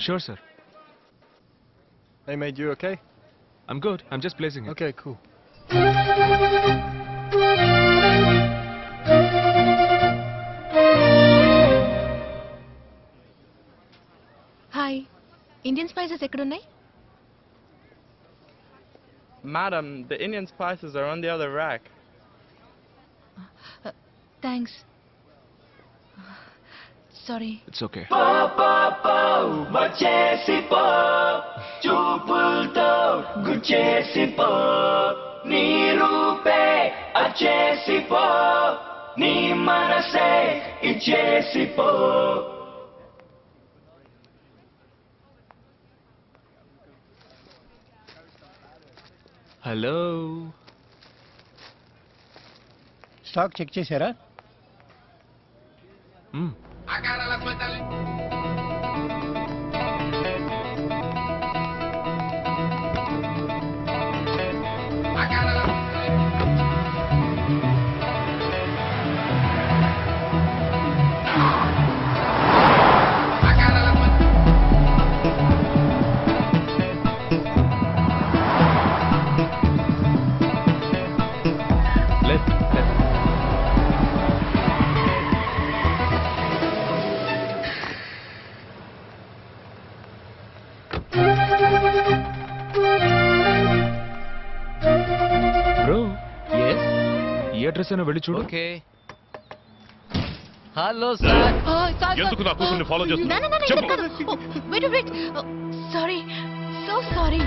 Sure, sir. Hey mate, you okay? I'm good. I'm just placing it. Okay, cool. Hi Indian spices ఎక్కడున్నాయి? Madam, the Indian spices are on the other rack. Thanks. Sorry. It's okay. వచ్చేసిపో చూపులతో గుచ్చేసిపో నీ రూపే అచ్చేసిపో నీ మనసే ఇచ్చేసిపో. Hello. Stock check చేశారా? Hmm. Left. Bro, yes ఈ address అయినా వెళ్ళి చూడు. okay hello sir ఎందుకు నా కూతుర్ని ఫాలో చేస్తున్నావు? Wait sorry so sorry.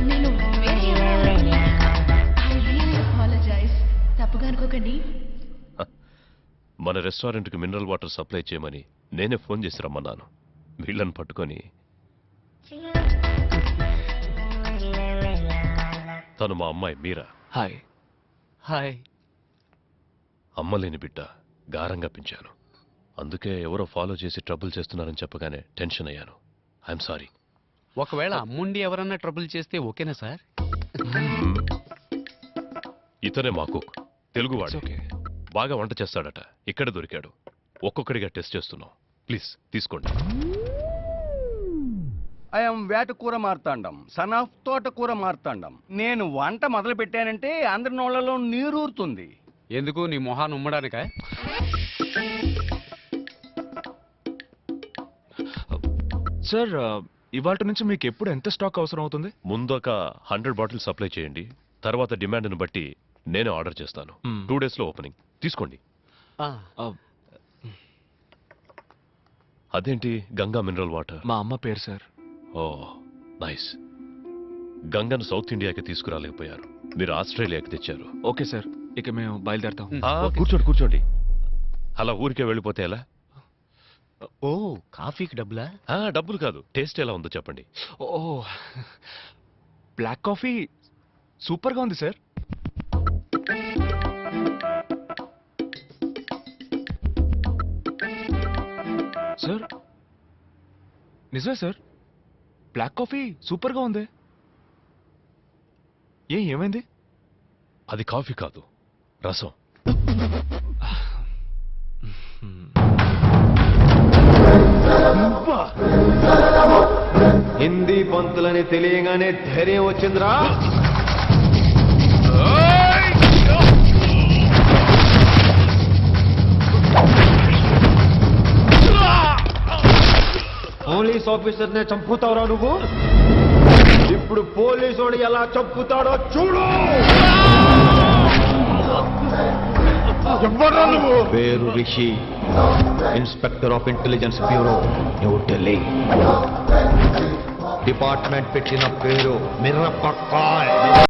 నేను వేరే ఐ రియల్లీ అపాలజైజ్. తప్పుగా అనుకోకండి. మన రెస్టారెంట్కి మినరల్ వాటర్ సప్లై చేయమని నేనే ఫోన్ చేసి రమ్మన్నాను. వీళ్ళని పట్టుకొని తను మా అమ్మాయి మీరా. హాయ్. హాయ్ అమ్మలేని బిడ్డ గారంగా పెంచాను. అందుకే ఎవరో ఫాలో చేసి ట్రబుల్ చేస్తున్నారని చెప్పగానే టెన్షన్ అయ్యాను. I'm sorry. ఒకవేళ అమ్ముండి ఎవరన్నా ట్రబుల్ చేస్తే ఓకేనా సార్? ఇతనే మా కుక్, తెలుగువాడు. ఓకే. బాగా వంట చేస్తాడట. ఇక్కడ దొరికాడు. ఒక్కొక్కడిగా టెస్ట్ చేస్తున్నాం. ప్లీజ్ తీసుకోండి. ఐఎమ్ వేటకూర మార్తాండం, సన్ ఆఫ్ తోటకూర మార్తాండం. నేను వంట మొదలు పెట్టానంటే అందరి నోళ్లలో నీరూరుతుంది. ఎందుకు నీ మొహాన్ని ఉమ్మడానికా? సార్ ఇవాళ నుంచి మీకు ఎప్పుడు ఎంత స్టాక్ అవసరం అవుతుంది? ముందొక 100 బాటిల్స్ సప్లై చేయండి. తర్వాత డిమాండ్ను బట్టి నేనే ఆర్డర్ చేస్తాను. 2 days లో ఓపెనింగ్. తీసుకోండి. అదేంటి గంగా మినరల్ వాటర్? మా అమ్మ పేరు సార్. ఓ నైస్. గంగను సౌత్ ఇండియాకి తీసుకురాలేకపోయారు. మీరు ఆస్ట్రేలియాకి తెచ్చారు. ఓకే సార్, ఇక మేము బయలుదేరుతాం. కూర్చోండి కూర్చోండి. అలా ఊరికే వెళ్ళిపోతే ఎలా? ఓ కాఫీకి డబ్బులా? డబ్బులు కాదు, టేస్ట్ ఎలా ఉందో చెప్పండి. ఓ బ్లాక్ కాఫీ సూపర్గా ఉంది సార్. సార్ నిజమే సార్, బ్లాక్ కాఫీ సూపర్గా ఉంది. ఏమైంది? అది కాఫీ కాదు, రసం. హిందీ పంతులని తెలియగానే ధైర్యం వచ్చిందిరా. పోలీస్ ఆఫీసర్ నే చంపుతావురా నువ్వు. ఇప్పుడు పోలీసుడు ఎలా చంపుతాడో చూడు. పేరు Rishi, inspector of intelligence bureau, new Delhi. Department పెట్టిన పేరు మిర్రపక్కాయ్.